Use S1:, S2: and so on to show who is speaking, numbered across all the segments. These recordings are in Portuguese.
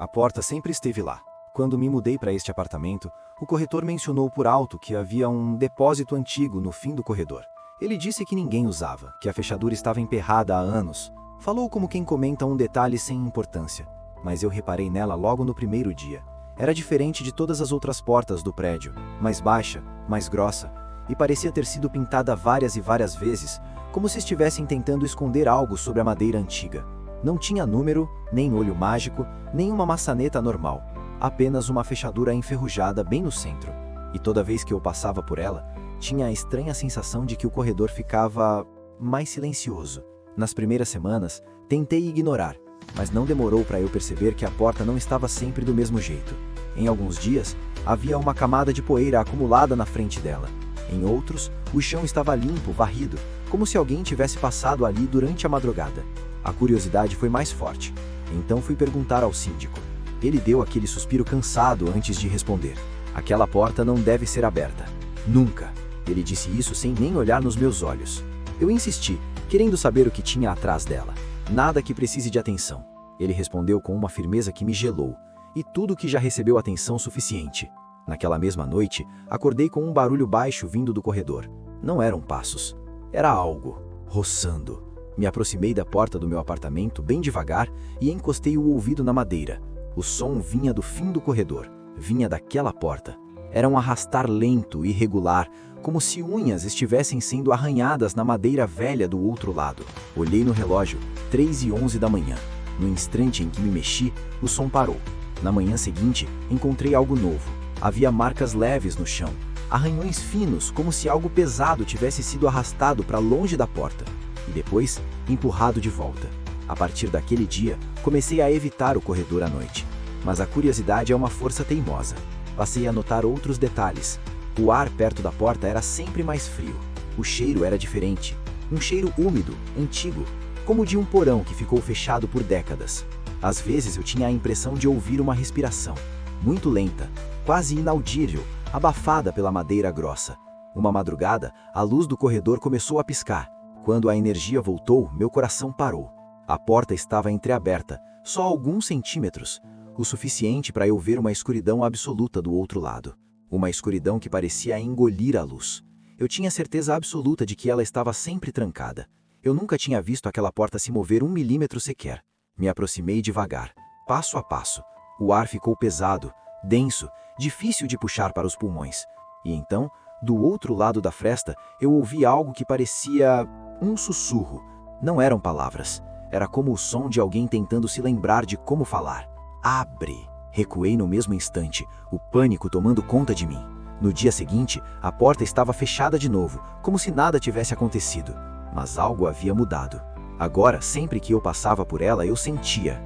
S1: A porta sempre esteve lá. Quando me mudei para este apartamento, o corretor mencionou por alto que havia um depósito antigo no fim do corredor. Ele disse que ninguém usava, que a fechadura estava emperrada há anos. Falou como quem comenta um detalhe sem importância, mas eu reparei nela logo no primeiro dia. Era diferente de todas as outras portas do prédio, mais baixa, mais grossa, e parecia ter sido pintada várias e várias vezes, como se estivessem tentando esconder algo sobre a madeira antiga. Não tinha número, nem olho mágico, nem uma maçaneta normal, apenas uma fechadura enferrujada bem no centro. E toda vez que eu passava por ela, tinha a estranha sensação de que o corredor ficava mais silencioso. Nas primeiras semanas, tentei ignorar, mas não demorou para eu perceber que a porta não estava sempre do mesmo jeito. Em alguns dias, havia uma camada de poeira acumulada na frente dela. Em outros, o chão estava limpo, varrido, como se alguém tivesse passado ali durante a madrugada. A curiosidade foi mais forte. Então fui perguntar ao síndico. Ele deu aquele suspiro cansado antes de responder. Aquela porta não deve ser aberta. Nunca. Ele disse isso sem nem olhar nos meus olhos. Eu insisti, querendo saber o que tinha atrás dela. Nada que precise de atenção. Ele respondeu com uma firmeza que me gelou. E tudo que já recebeu atenção suficiente. Naquela mesma noite, acordei com um barulho baixo vindo do corredor. Não eram passos. Era algo, roçando. Me aproximei da porta do meu apartamento bem devagar e encostei o ouvido na madeira. O som vinha do fim do corredor. Vinha daquela porta. Era um arrastar lento e irregular, como se unhas estivessem sendo arranhadas na madeira velha do outro lado. Olhei no relógio, 3h11 da manhã. No instante em que me mexi, o som parou. Na manhã seguinte, encontrei algo novo. Havia marcas leves no chão, arranhões finos, como se algo pesado tivesse sido arrastado para longe da porta. E depois, empurrado de volta. A partir daquele dia, comecei a evitar o corredor à noite. Mas a curiosidade é uma força teimosa. Passei a notar outros detalhes. O ar perto da porta era sempre mais frio. O cheiro era diferente. Um cheiro úmido, antigo, como de um porão que ficou fechado por décadas. Às vezes eu tinha a impressão de ouvir uma respiração, muito lenta, quase inaudível, abafada pela madeira grossa. Uma madrugada, a luz do corredor começou a piscar. Quando a energia voltou, meu coração parou. A porta estava entreaberta, só alguns centímetros, o suficiente para eu ver uma escuridão absoluta do outro lado. Uma escuridão que parecia engolir a luz. Eu tinha certeza absoluta de que ela estava sempre trancada. Eu nunca tinha visto aquela porta se mover 1 milímetro sequer. Me aproximei devagar, passo a passo. O ar ficou pesado, denso, difícil de puxar para os pulmões. E então, do outro lado da fresta, eu ouvi algo que parecia um sussurro. Não eram palavras. Era como o som de alguém tentando se lembrar de como falar. Abre! Recuei no mesmo instante, o pânico tomando conta de mim. No dia seguinte, a porta estava fechada de novo, como se nada tivesse acontecido. Mas algo havia mudado. Agora, sempre que eu passava por ela, eu sentia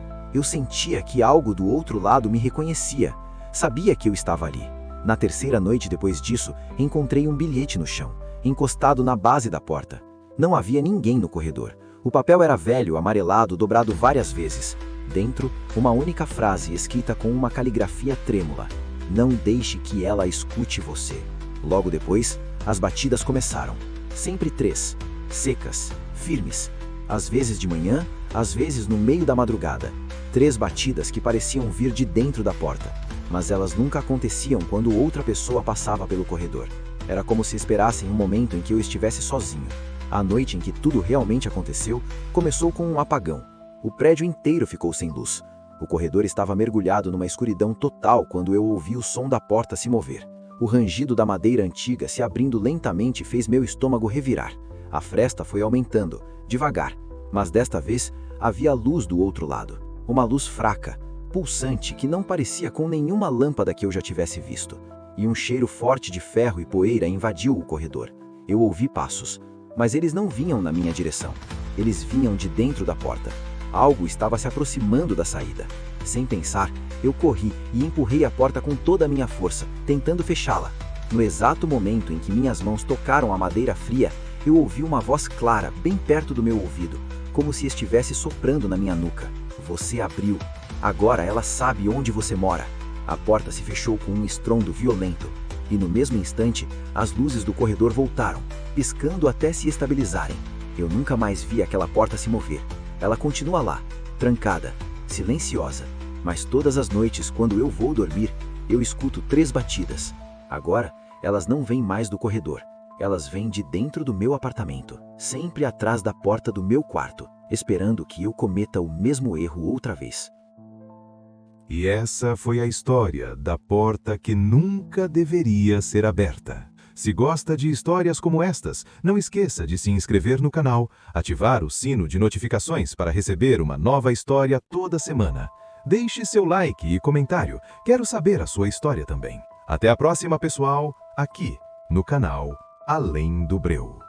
S1: que algo do outro lado me reconhecia. Sabia que eu estava ali. Na terceira noite depois disso, encontrei um bilhete no chão, encostado na base da porta. Não havia ninguém no corredor. O papel era velho, amarelado, dobrado várias vezes. Dentro, uma única frase escrita com uma caligrafia trêmula. Não deixe que ela escute você. Logo depois, as batidas começaram. Sempre 3. Secas, firmes. Às vezes de manhã, às vezes no meio da madrugada. 3 batidas que pareciam vir de dentro da porta. Mas elas nunca aconteciam quando outra pessoa passava pelo corredor. Era como se esperassem um momento em que eu estivesse sozinho. A noite em que tudo realmente aconteceu, começou com um apagão. O prédio inteiro ficou sem luz. O corredor estava mergulhado numa escuridão total quando eu ouvi o som da porta se mover. O rangido da madeira antiga se abrindo lentamente fez meu estômago revirar. A fresta foi aumentando, devagar, mas desta vez havia luz do outro lado. Uma luz fraca, pulsante, que não parecia com nenhuma lâmpada que eu já tivesse visto. E um cheiro forte de ferro e poeira invadiu o corredor. Eu ouvi passos, mas eles não vinham na minha direção. Eles vinham de dentro da porta. Algo estava se aproximando da saída. Sem pensar, eu corri e empurrei a porta com toda a minha força, tentando fechá-la. No exato momento em que minhas mãos tocaram a madeira fria, eu ouvi uma voz clara, bem perto do meu ouvido, como se estivesse soprando na minha nuca. Você abriu. Agora ela sabe onde você mora. A porta se fechou com um estrondo violento. E no mesmo instante, as luzes do corredor voltaram, piscando até se estabilizarem. Eu nunca mais vi aquela porta se mover. Ela continua lá, trancada, silenciosa, mas todas as noites, quando eu vou dormir, eu escuto 3 batidas. Agora, elas não vêm mais do corredor. Elas vêm de dentro do meu apartamento, sempre atrás da porta do meu quarto, esperando que eu cometa o mesmo erro outra vez.
S2: E essa foi a história da porta que nunca deveria ser aberta. Se gosta de histórias como estas, não esqueça de se inscrever no canal, ativar o sino de notificações para receber uma nova história toda semana. Deixe seu like e comentário, quero saber a sua história também. Até a próxima, pessoal, aqui no canal Além do Breu.